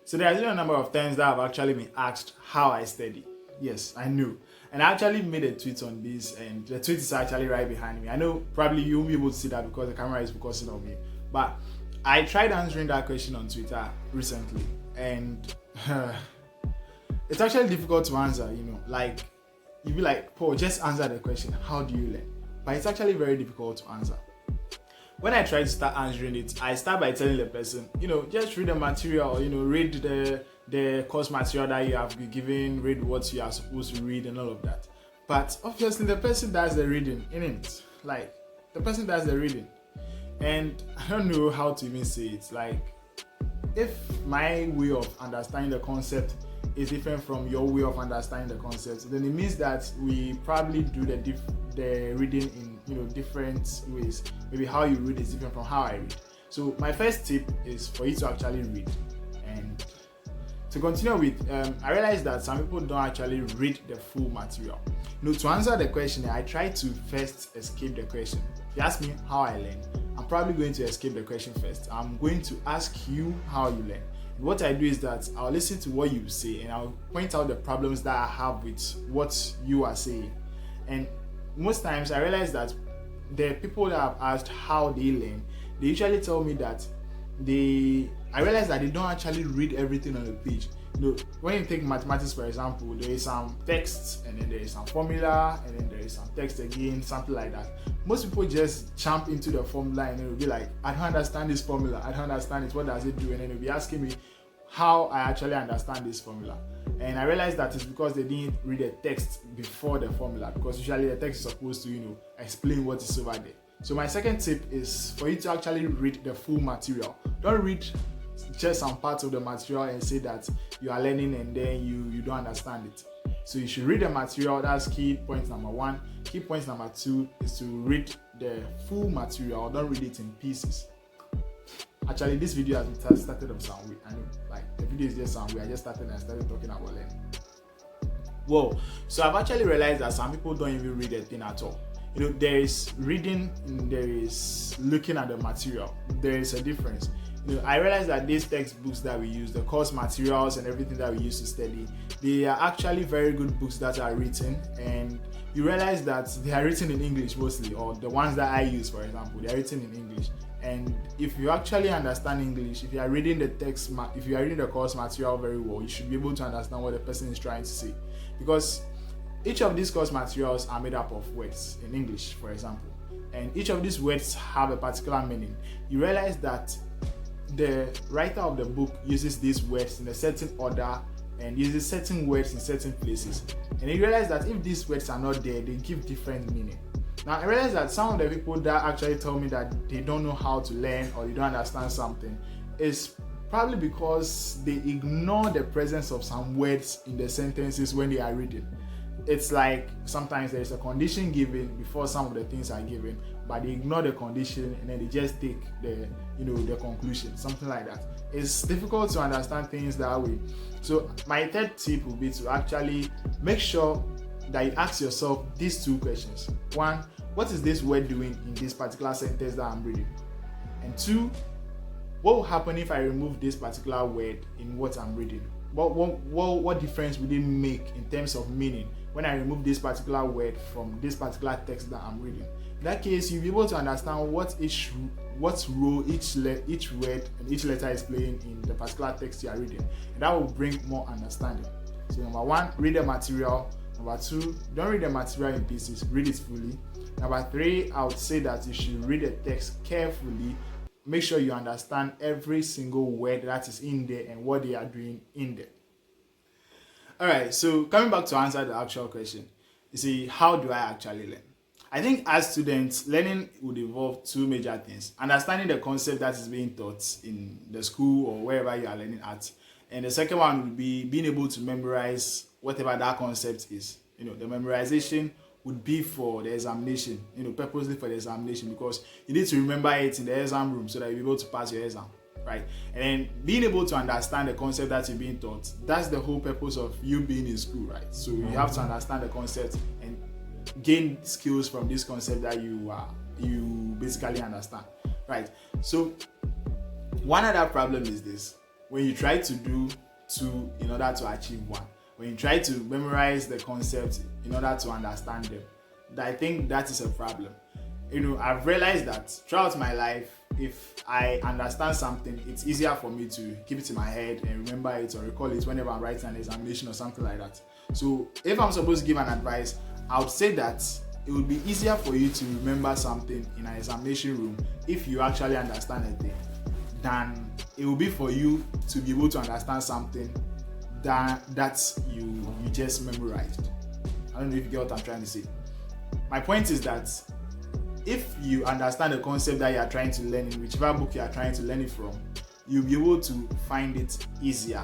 So there has been a number of times that I've actually been asked how I study. Yes, I knew. And I actually made a tweet on this, and the tweet is actually right behind me. I know probably you won't be able to see that because the camera is focusing on me. But I tried answering that question on Twitter recently, and it's actually difficult to answer, Like, you'd be like, Paul, just answer the question, how do you learn? But it's actually very difficult to answer. When I try to start answering it, I start by telling the person, just read the material, read the course material that you have been given, read what you are supposed to read and all of that. But obviously the person does the reading, innit? Like, the person does the reading. And I don't know how to even say it. Like, if my way of understanding the concept is different from your way of understanding the concept, then it means that we probably do the reading in different ways. Maybe how you read is different from how I read. So my first tip is for you to actually read. And to continue with, I realized that some people don't actually read the full material. To answer the question, I try to first escape the question. If you ask me how I learn, I'm probably going to escape the question first. I'm going to ask you how you learn. And what I do is that I'll listen to what you say and I'll point out the problems that I have with what you are saying. And most times I realize that the people that I've asked how they learn, they usually tell me that I realize that they don't actually read everything on the page. When you take mathematics, for example, there is some text and then there is some formula and then there is some text again, something like that. Most people just jump into the formula and they'll be like, I don't understand this formula, I don't understand it, what does it do? And then they'll be asking me how I actually understand this formula. And I realized that it's because they didn't read the text before the formula, because usually the text is supposed to, explain what is over there. So my second tip is for you to actually read the full material. Don't read just some parts of the material and say that you are learning and then you don't understand it. So you should read the material. That's key point number one. Key point number two is to read the full material. Don't read it in pieces. Actually, this video has started on some way. I know, like, the video is just some way. I just started talking about learning. Whoa. So I've actually realized that some people don't even read a thing at all. There is reading and there is looking at the material. There is a difference. I realized that these textbooks that we use, the course materials and everything that we use to study, they are actually very good books that are written, and you realize that they are written in English mostly, or the ones that I use, for example, they are written in English. And if you actually understand English, if you are reading the text, if you are reading the course material very well, you should be able to understand what the person is trying to say, because each of these course materials are made up of words in English, for example, and each of these words have a particular meaning. You realize that the writer of the book uses these words in a certain order and uses certain words in certain places, and you realize that if these words are not there, they give different meaning. Now I realize that some of the people that actually tell me that they don't know how to learn or they don't understand something is probably because they ignore the presence of some words in the sentences when they are reading. It's like sometimes there is a condition given before some of the things are given, but they ignore the condition and then they just take the conclusion, something like that. It's difficult to understand things that way. So my third tip would be to actually make sure that you ask yourself these two questions. One, what is this word doing in this particular sentence that I'm reading? And two, what will happen if I remove this particular word in what I'm reading? What difference will it make in terms of meaning when I remove this particular word from this particular text that I'm reading? In that case, you'll be able to understand what role each word and each letter is playing in the particular text you are reading, and that will bring more understanding. So number one, read the material. Number two, don't read the material in pieces, read it fully. Number three, I would say that you should read the text carefully. Make sure you understand every single word that is in there and what they are doing in there. Alright, so coming back to answer the actual question, you see, how do I actually learn? I think as students, learning would involve two major things. Understanding the concept that is being taught in the school or wherever you are learning at. And the second one would be being able to memorize whatever that concept is. The memorization would be for the examination, purposely for the examination, because you need to remember it in the exam room so that you'll be able to pass your exam, right? And then being able to understand the concept that you're being taught, that's the whole purpose of you being in school, right? So you have to understand the concept and gain skills from this concept that you basically understand, right? So one other problem is this. when you try to do two in order to achieve one, when you try to memorize the concepts in order to understand them, I think that is a problem. I've realized that throughout my life, if I understand something, it's easier for me to keep it in my head and remember it or recall it whenever I'm writing an examination or something like that. So if I'm supposed to give an advice, I would say that it would be easier for you to remember something in an examination room if you actually understand a thing, than it will be for you to be able to understand something that you just memorized. I don't know if you get what I'm trying to say. My point is that if you understand the concept that you are trying to learn in whichever book you are trying to learn it from, you'll be able to find it easier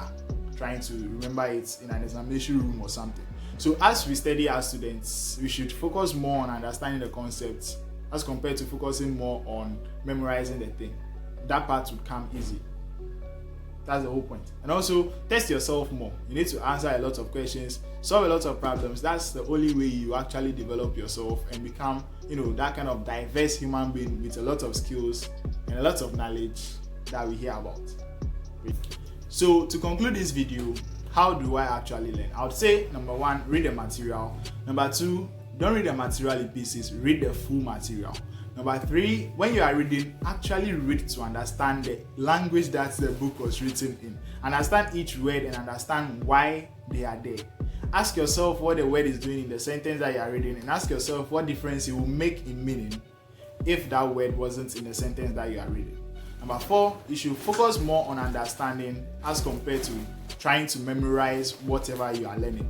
trying to remember it in an examination room or something. So as we study as students, we should focus more on understanding the concepts as compared to focusing more on memorizing the thing. That part would come easy. That's the whole point. And also, test yourself more. You need to answer a lot of questions, solve a lot of problems. That's the only way you actually develop yourself and become, that kind of diverse human being with a lot of skills and a lot of knowledge that we hear about. So to conclude this video, how do I actually learn? I would say, number one, read the material. Number two, don't read the material in pieces, read the full material. Number three, when you are reading, actually read to understand the language that the book was written in. Understand each word and understand why they are there. Ask yourself what the word is doing in the sentence that you are reading, and ask yourself what difference it will make in meaning if that word wasn't in the sentence that you are reading. Number four, you should focus more on understanding as compared to trying to memorize whatever you are learning.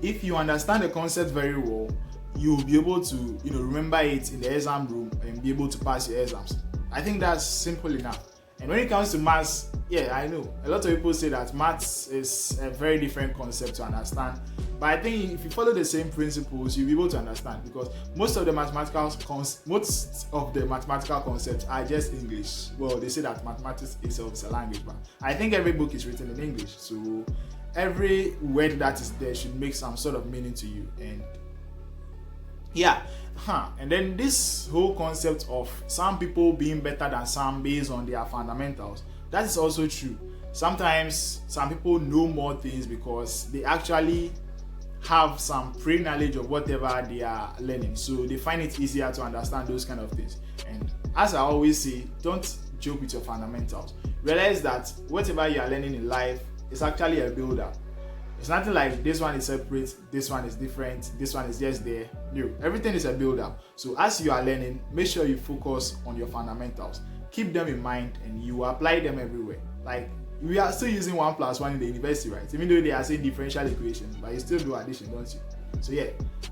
If you understand the concept very well, you'll be able to remember it in the exam room and be able to pass your exams. I think that's simple enough. And when it comes to maths, I know a lot of people say that maths is a very different concept to understand, but I think if you follow the same principles, you'll be able to understand, because most of the mathematical concepts are just English. Well, they say that mathematics itself is a language, but I think every book is written in English, so every word that is there should make some sort of meaning to you. And then this whole concept of some people being better than some based on their fundamentals, that is also true. Sometimes some people know more things because they actually have some pre-knowledge of whatever they are learning, so they find it easier to understand those kind of things. And as I always say, don't joke with your fundamentals. Realize that whatever you are learning in life is actually a build-up. It's nothing like this one is separate, this one is different, this one is just there. No, everything is a build-up. So as you are learning, make sure you focus on your fundamentals. Keep them in mind and you apply them everywhere. Like, we are still using 1 + 1 in the university, right? Even though they are saying differential equations, but you still do addition, don't you? So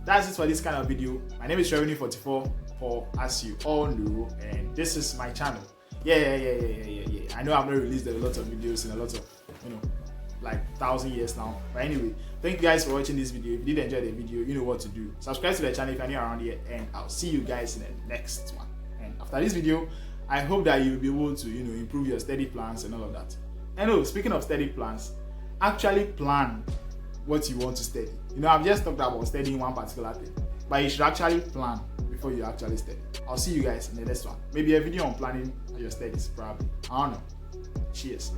that's it for this kind of video. My name is Sherwini44, as you all know, and this is my channel. I know I've not released a lot of videos in a lot of, like 1,000 years now. But anyway, thank you guys for watching this video. If you did enjoy the video, you know what to do. Subscribe to the channel if you're new around here, and I'll see you guys in the next one. And after this video, I hope that you'll be able to, improve your study plans and all of that. And speaking of study plans, actually plan what you want to study. I've just talked about studying one particular thing, but you should actually plan before you actually study. I'll see you guys in the next one. Maybe a video on planning your studies, probably. I don't know. Cheers.